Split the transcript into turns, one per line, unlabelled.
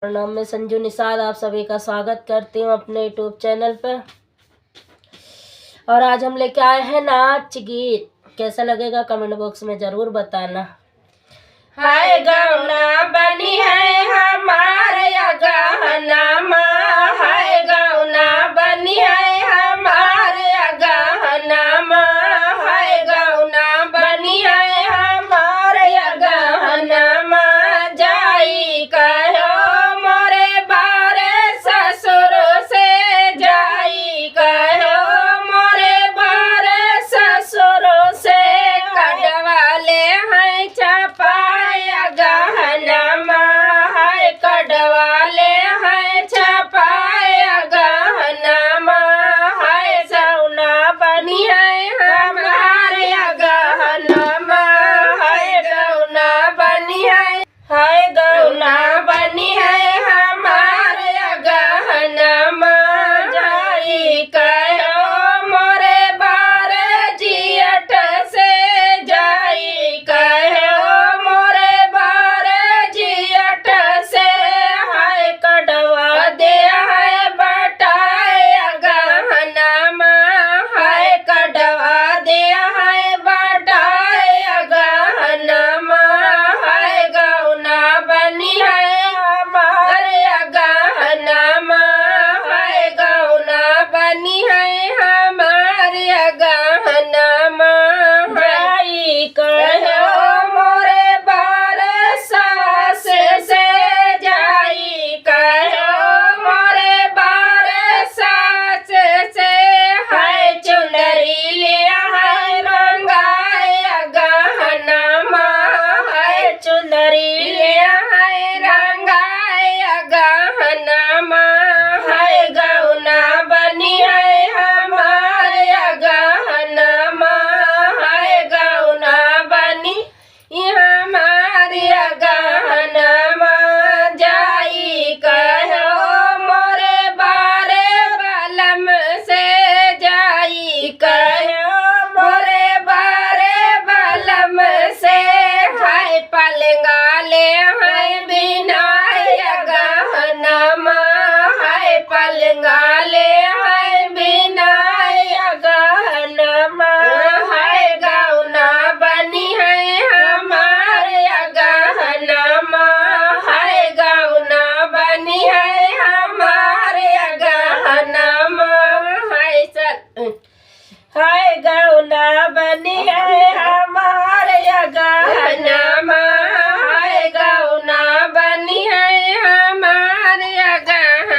नाम मैं संजू निषाद आप सभी का स्वागत करती हूँ अपने यूट्यूब चैनल पर। और आज हम लेके आए हैं नाच गीत। कैसा लगेगा कमेंट बॉक्स में जरूर बताना। हाय गौना बनी है हमार